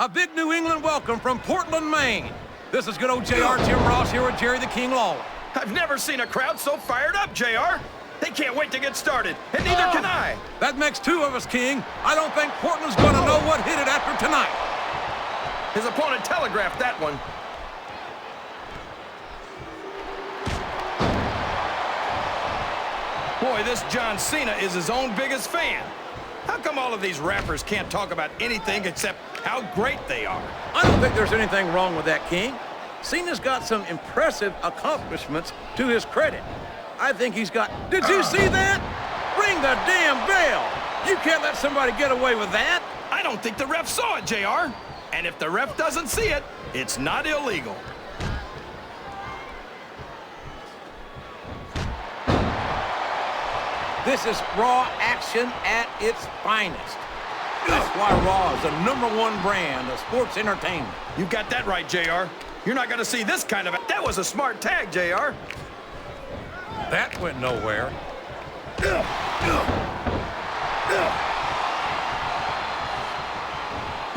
A big New England welcome from Portland, Maine. This is good old JR Jim Ross here with Jerry the King Lawler. I've never seen a crowd so fired up, JR. They can't wait to get started, and neither can I. That makes two of us, King. I don't think Portland's going to know what hit it after tonight. His opponent telegraphed that one. Boy, this John Cena is his own biggest fan. How come all of these rappers can't talk about anything except how great they are? I don't think there's anything wrong with that, King. Cena's got some impressive accomplishments to his credit. I think he's got... Did you see that? Ring the damn bell! You can't let somebody get away with that. I don't think the ref saw it, JR. And if the ref doesn't see it, it's not illegal. This is Raw action at its finest. That's why Raw is the #1 brand of sports entertainment. You got that right, JR. You're not going to see this kind of... That was a smart tag, JR. That went nowhere.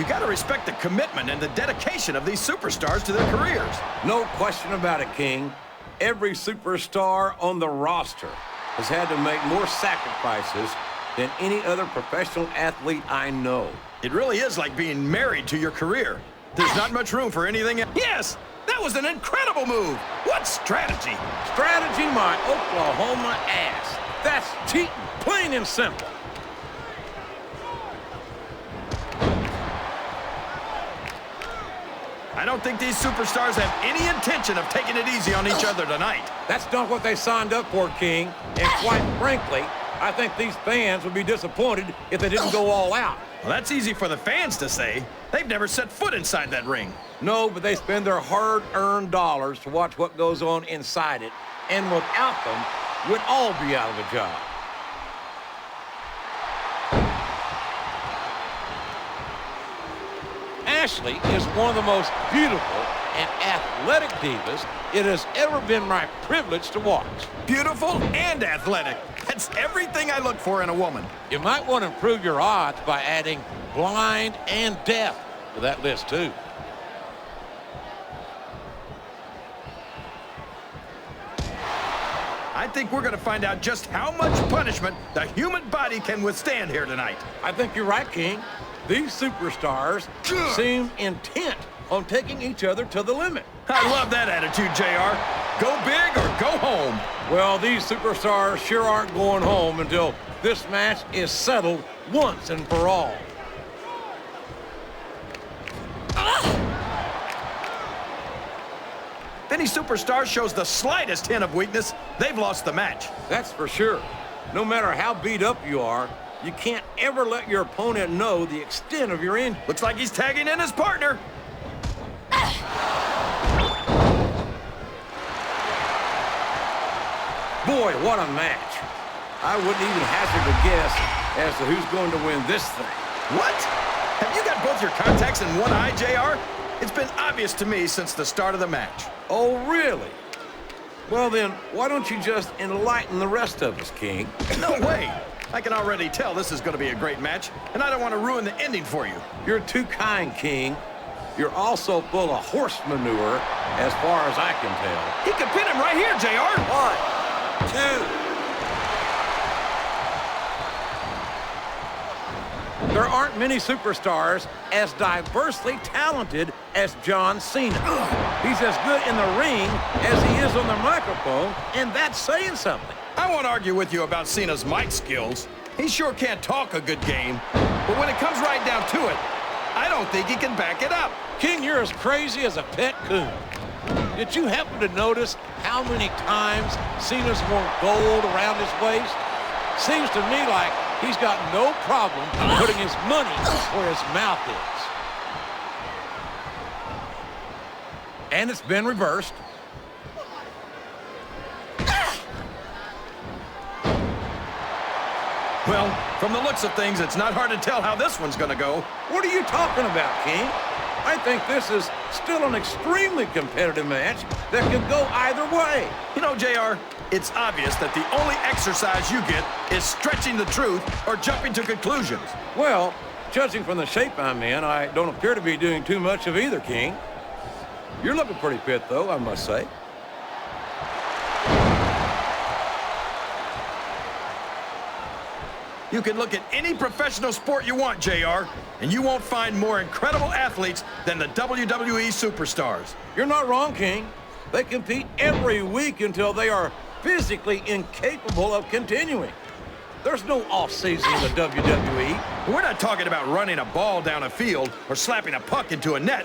You got to respect the commitment and the dedication of these superstars to their careers. No question about it, King. Every superstar on the roster has had to make more sacrifices than any other professional athlete I know. It really is like being married to your career. There's not much room for anything else. Yes, that was an incredible move. What strategy? Strategy, my Oklahoma ass. That's cheating, plain and simple. I don't think these superstars have any intention of taking it easy on each other tonight. That's not what they signed up for, King. And quite frankly, I think these fans would be disappointed if they didn't go all out. Well, that's easy for the fans to say. They've never set foot inside that ring. No, but they spend their hard-earned dollars to watch what goes on inside it. And without them, we'd all be out of a job. Ashley is one of the most beautiful and athletic divas it has ever been my privilege to watch. Beautiful and athletic. That's everything I look for in a woman. You might want to improve your odds by adding blind and deaf to that list, too. I think we're going to find out just how much punishment the human body can withstand here tonight. I think you're right, King. These superstars seem intent on taking each other to the limit. I love that attitude, JR. Go big or go home. Well, these superstars sure aren't going home until this match is settled once and for all. If any superstar shows the slightest hint of weakness, they've lost the match. That's for sure. No matter how beat up you are, you can't ever let your opponent know the extent of your injury. Looks like he's tagging in his partner. Boy, what a match. I wouldn't even hazard a guess as to who's going to win this thing. What? Have you got both your contacts in one eye, JR? It's been obvious to me since the start of the match. Oh, really? Well, then, why don't you just enlighten the rest of us, King? No way. I can already tell this is going to be a great match, and I don't want to ruin the ending for you. You're too kind, King. You're also full of horse manure, as far as I can tell. He could pin him right here, JR. 1, 2. There aren't many superstars as diversely talented as John Cena. He's as good in the ring as he is on the microphone, and that's saying something. I won't argue with you about Cena's mic skills. He sure can't talk a good game. But when it comes right down to it, I don't think he can back it up. King, you're as crazy as a pet coon. Did you happen to notice how many times Cena's worn gold around his waist? Seems to me like he's got no problem putting his money where his mouth is. And it's been reversed. Well, from the looks of things, it's not hard to tell how this one's going to go. What are you talking about, King? I think this is still an extremely competitive match that could go either way. You know, JR, it's obvious that the only exercise you get is stretching the truth or jumping to conclusions. Well, judging from the shape I'm in, I don't appear to be doing too much of either, King. You're looking pretty fit, though, I must say. You can look at any professional sport you want, JR, and you won't find more incredible athletes than the WWE superstars. You're not wrong, King. They compete every week until they are physically incapable of continuing. There's no off-season in the WWE. We're not talking about running a ball down a field or slapping a puck into a net.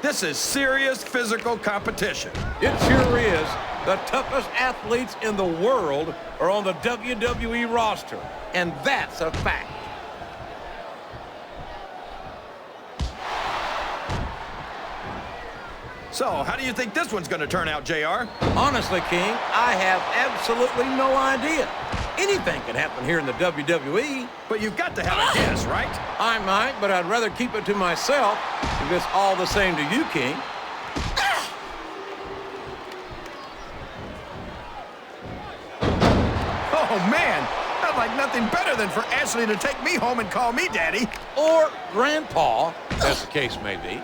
This is serious physical competition. It sure is. The toughest athletes in the world are on the WWE roster, and that's a fact. So, how do you think this one's going to turn out, JR? Honestly, King, I have absolutely no idea. Anything can happen here in the WWE. But you've got to have a guess, right? I might, but I'd rather keep it to myself if it's all the same to you, King. Oh, man! I'd like nothing better than for Ashley to take me home and call me Daddy. Or Grandpa, as the case may be.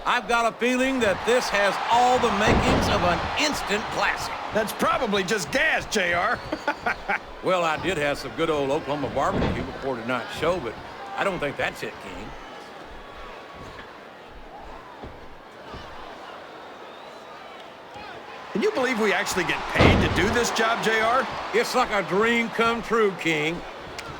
I've got a feeling that this has all the makings of an instant classic. That's probably just gas, JR. Well, I did have some good old Oklahoma barbecue before tonight's show, but I don't think that's it, King. Can you believe we actually get paid to do this job, JR? It's like a dream come true, King.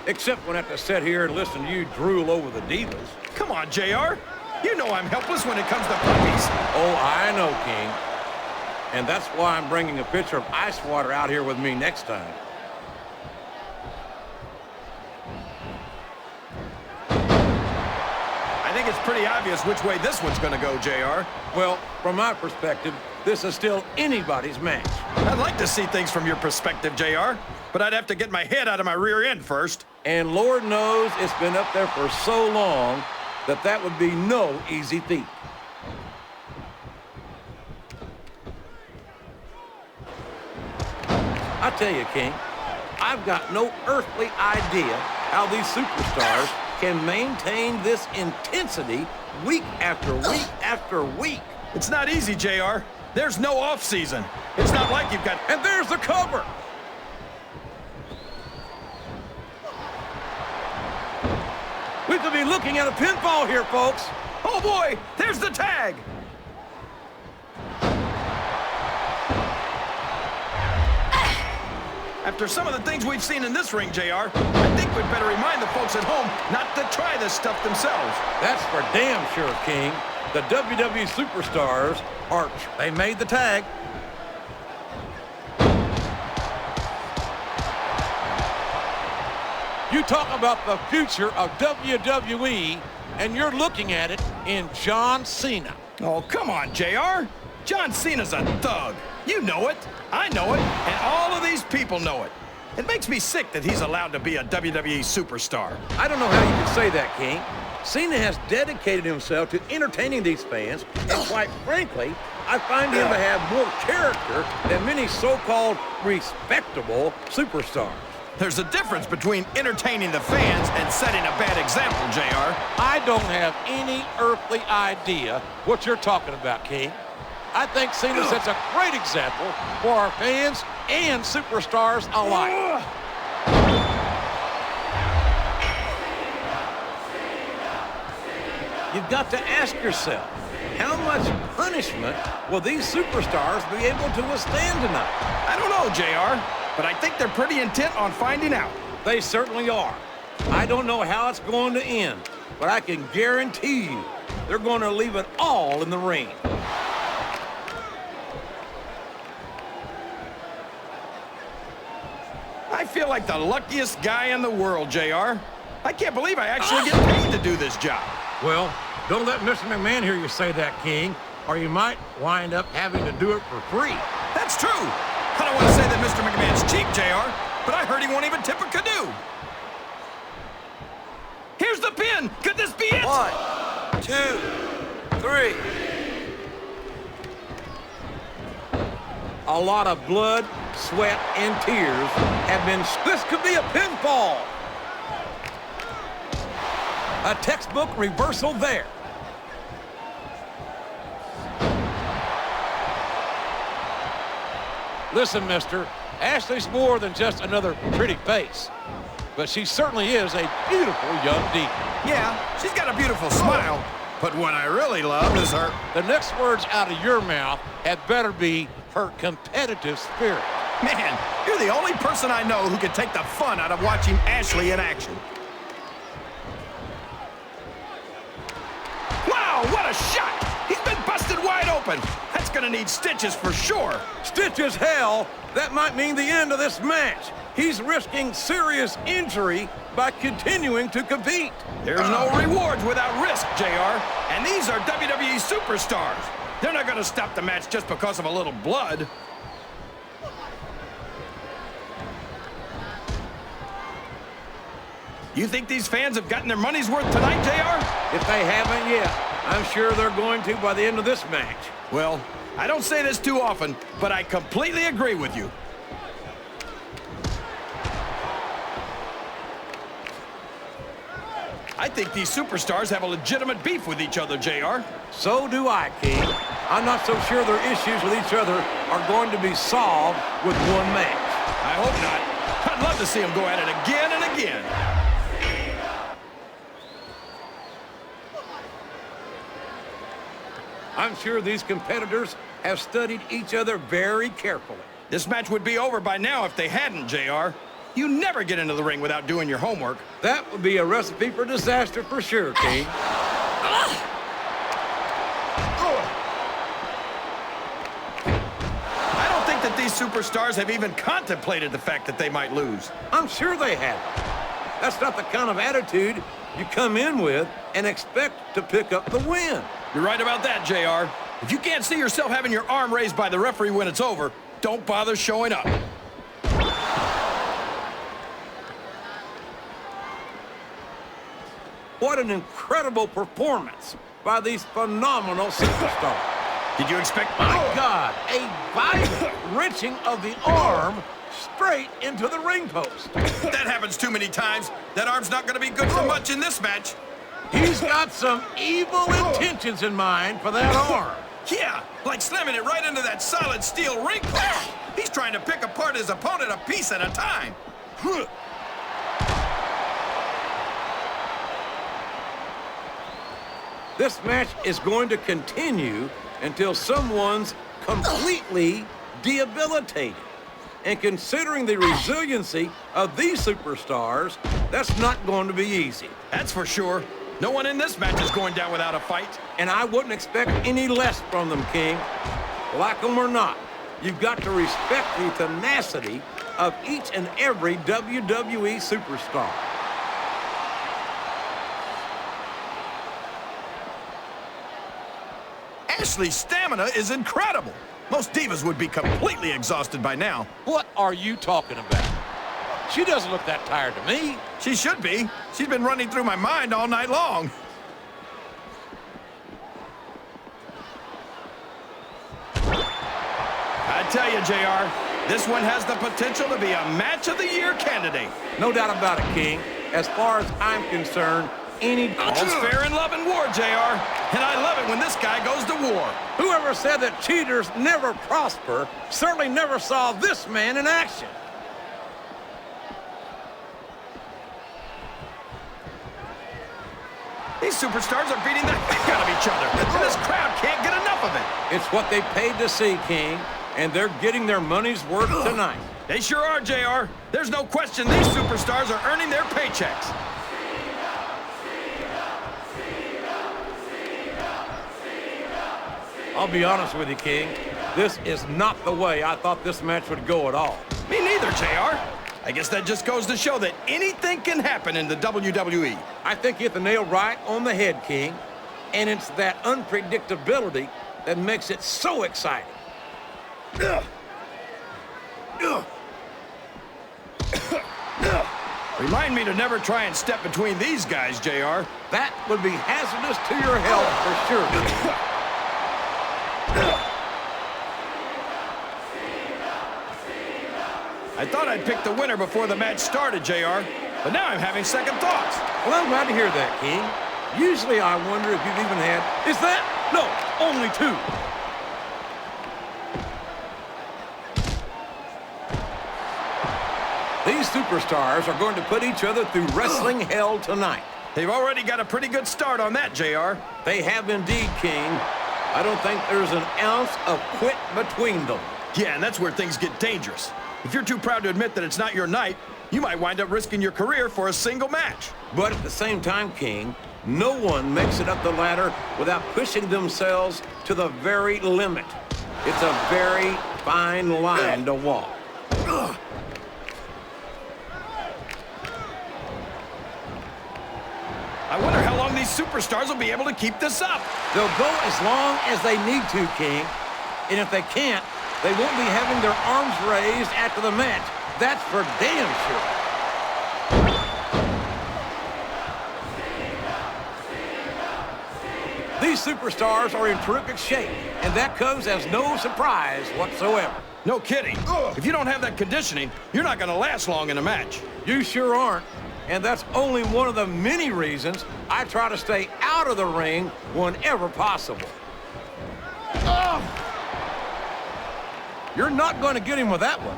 Except when I have to sit here and listen to you drool over the divas. Come on, JR. You know I'm helpless when it comes to puppies. Oh, I know, King. And that's why I'm bringing a pitcher of ice water out here with me next time. I think it's pretty obvious which way this one's going to go, JR. Well, from my perspective, this is still anybody's match. I'd like to see things from your perspective, JR, but I'd have to get my head out of my rear end first. And Lord knows it's been up there for so long that that would be no easy feat. I tell you, King, I've got no earthly idea how these superstars can maintain this intensity week after week after week. It's not easy, JR. There's no off-season. It's not like you've got... And there's the cover. We could be looking at a pinfall here, folks. Oh, boy! There's the tag! After some of the things we've seen in this ring, JR, I think we'd better remind the folks at home not to try this stuff themselves. That's for damn sure, King. The WWE superstars are... They made the tag. You talk about the future of WWE, and you're looking at it in John Cena. Oh, come on, JR. John Cena's a thug. You know it. I know it. And all of these people know it. It makes me sick that he's allowed to be a WWE superstar. I don't know how you can say that, King. Cena has dedicated himself to entertaining these fans, and quite frankly, I find him to have more character than many so-called respectable superstars. There's a difference between entertaining the fans and setting a bad example, JR. I don't have any earthly idea what you're talking about, King. I think Cena sets a great example for our fans and superstars alike. You've got to ask yourself, how much punishment will these superstars be able to withstand tonight? I don't know, JR, but I think they're pretty intent on finding out. They certainly are. I don't know how it's going to end, but I can guarantee you they're going to leave it all in the ring. I feel like the luckiest guy in the world, JR. I can't believe I actually get paid to do this job. Well, don't let Mr. McMahon hear you say that, King, or you might wind up having to do it for free. That's true. I don't want to say that Mr. McMahon's cheap, JR, but I heard he won't even tip a canoe. Here's the pin. Could this be it? 1, 2, 3. A lot of blood sweat, and tears have been... This could be a pinfall. A textbook reversal there. Listen, mister, Ashley's more than just another pretty face, but she certainly is a beautiful young diva. Yeah, she's got a beautiful smile, but what I really love is her... The next words out of your mouth had better be her competitive spirit. Man, you're the only person I know who can take the fun out of watching Ashley in action. Wow, what a shot! He's been busted wide open. That's gonna need stitches for sure. Stitches, hell, that might mean the end of this match. He's risking serious injury by continuing to compete. There's no rewards without risk, JR. And these are WWE superstars. They're not gonna stop the match just because of a little blood. You think these fans have gotten their money's worth tonight, JR? If they haven't yet, I'm sure they're going to by the end of this match. Well, I don't say this too often, but I completely agree with you. I think these superstars have a legitimate beef with each other, JR. So do I, King. I'm not so sure their issues with each other are going to be solved with one match. I hope not. I'd love to see them go at it again and again. I'm sure these competitors have studied each other very carefully. This match would be over by now if they hadn't, JR. You never get into the ring without doing your homework. That would be a recipe for disaster for sure, King. I don't think that these superstars have even contemplated the fact that they might lose. I'm sure they have. That's not the kind of attitude you come in with and expect to pick up the win. You're right about that, JR. If you can't see yourself having your arm raised by the referee when it's over, don't bother showing up. What an incredible performance by these phenomenal superstars. Did you expect... My God, a violent wrenching of the arm straight into the ring post. That happens too many times. That arm's not going to be good for much in this match. He's got some evil intentions in mind for that arm. Yeah, like slamming it right into that solid steel ring post. He's trying to pick apart his opponent a piece at a time. This match is going to continue until someone's completely debilitated. And considering the resiliency of these superstars, that's not going to be easy. That's for sure. No one in this match is going down without a fight. And I wouldn't expect any less from them, King. Like them or not, you've got to respect the tenacity of each and every WWE superstar. Ashley's stamina is incredible. Most divas would be completely exhausted by now. What are you talking about? She doesn't look that tired to me. She should be. She's been running through my mind all night long. I tell you, JR, this one has the potential to be a Match of the Year candidate. No doubt about it, King. As far as I'm concerned, All's fair in love and war, JR. And I love it when this guy goes to war. Whoever said that cheaters never prosper certainly never saw this man in action. These superstars are beating the heck out of each other. And this crowd can't get enough of it. It's what they paid to see, King, and they're getting their money's worth tonight. They sure are, JR. There's no question these superstars are earning their paychecks. I'll be honest with you, King. This is not the way I thought this match would go at all. Me neither, JR. I guess that just goes to show that anything can happen in the WWE. I think you hit the nail right on the head, King. And it's that unpredictability that makes it so exciting. Remind me to never try and step between these guys, JR. That would be hazardous to your health for sure, King. I thought I'd pick the winner before the match started, JR, but now I'm having second thoughts. Well, I'm glad to hear that, King. Usually I wonder if you've even had... Is that? No, only 2. These superstars are going to put each other through wrestling hell tonight. They've already got a pretty good start on that, JR. They have indeed, King. I don't think there's an ounce of quit between them. Yeah, and that's where things get dangerous. If you're too proud to admit that it's not your night, you might wind up risking your career for a single match. But at the same time, King, no one makes it up the ladder without pushing themselves to the very limit. It's a very fine line to walk. I wonder how long these superstars will be able to keep this up. They'll go as long as they need to, King. And if they can't, they won't be having their arms raised after the match. That's for damn sure. These superstars are in terrific shape, and that comes as no surprise whatsoever. No kidding. If you don't have that conditioning, you're not going to last long in a match. You sure aren't. And that's only one of the many reasons I try to stay out of the ring whenever possible. You're not going to get him with that one.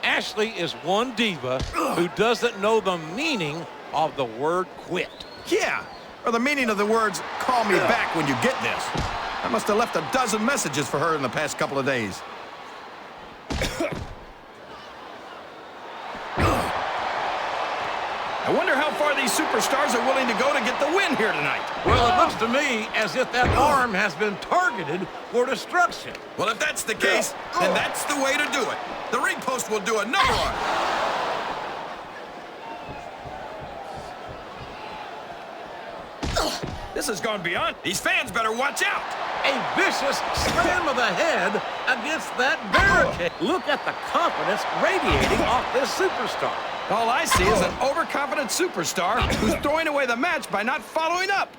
Ashley is one diva who doesn't know the meaning of the word quit. Yeah, or the meaning of the words, call me back when you get this. I must have left a dozen messages for her in the past couple of days. I wonder how far these superstars are willing to go to get the win here tonight. Well, it looks to me as if that arm has been targeted for destruction. Well, if that's the case, then that's the way to do it. The ring post will do another arm. This has gone beyond. These fans better watch out. A vicious slam of the head against that barricade. Look at the confidence radiating off this superstar. All I see is an overconfident superstar who's throwing away the match by not following up.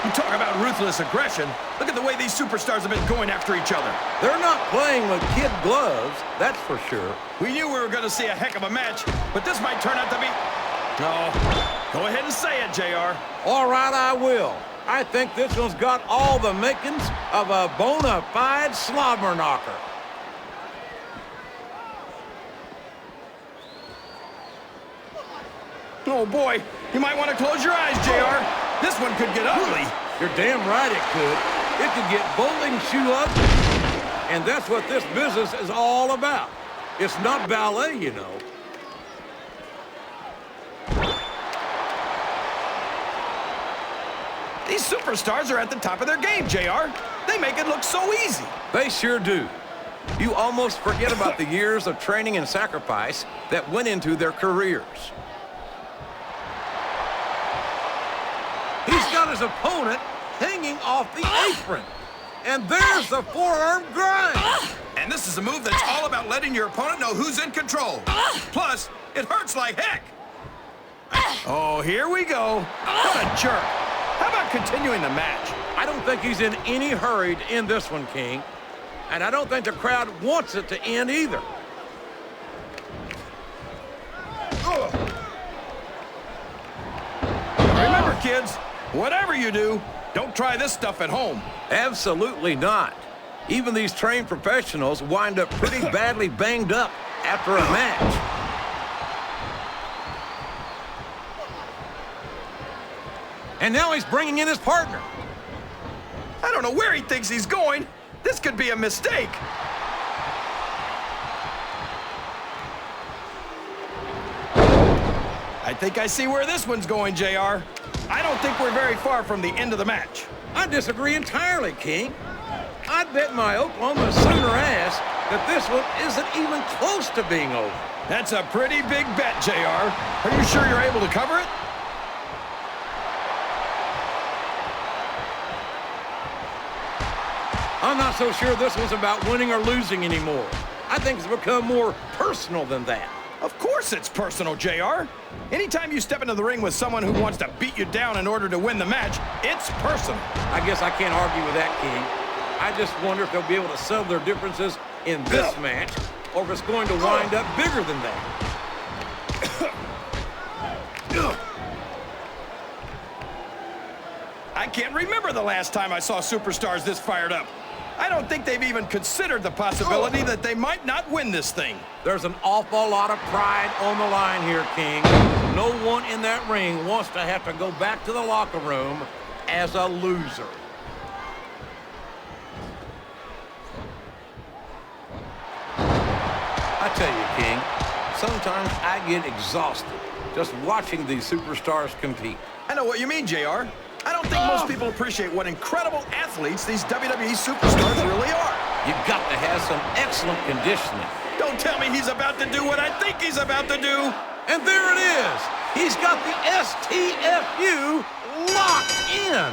You talk about ruthless aggression. Look at the way these superstars have been going after each other. They're not playing with kid gloves, that's for sure. We knew we were going to see a heck of a match, but this might turn out to be... No. Go ahead and say it, JR. All right, I will. I think this one's got all the makings of a bona fide slobber knocker. Oh, boy. You might want to close your eyes, JR. This one could get ugly. You're damn right it could. It could get bowling shoe up, and that's what this business is all about. It's not ballet, you know. These superstars are at the top of their game, JR. They make it look so easy. They sure do. You almost forget about the years of training and sacrifice that went into their careers. He's got his opponent hanging off the apron. And there's the forearm grind. And this is a move that's all about letting your opponent know who's in control. Plus, it hurts like heck. Oh, here we go. What a jerk. How about continuing the match? I don't think he's in any hurry to end this one, King. And I don't think the crowd wants it to end either. Remember, kids, whatever you do, don't try this stuff at home. Absolutely not. Even these trained professionals wind up pretty badly banged up after a match. And now he's bringing in his partner. I don't know where he thinks he's going. This could be a mistake. I think I see where this one's going, JR. I don't think we're very far from the end of the match. I disagree entirely, King. I'd bet my Oklahoma Sooner ass that this one isn't even close to being over. That's a pretty big bet, JR. Are you sure you're able to cover it? I'm not so sure this one's about winning or losing anymore. I think it's become more personal than that. Of course it's personal, JR. Anytime you step into the ring with someone who wants to beat you down in order to win the match, it's personal. I guess I can't argue with that, King. I just wonder if they'll be able to settle their differences in this match, or if it's going to wind up bigger than that. I can't remember the last time I saw superstars this fired up. I don't think they've even considered the possibility that they might not win this thing. There's an awful lot of pride on the line here, King. No one in that ring wants to have to go back to the locker room as a loser. I tell you, King, sometimes I get exhausted just watching these superstars compete. I know what you mean, JR. I don't think most people appreciate what incredible athletes these WWE superstars really are. You've got to have some excellent conditioning. Don't tell me he's about to do what I think he's about to do. And there it is. He's got the STFU locked in.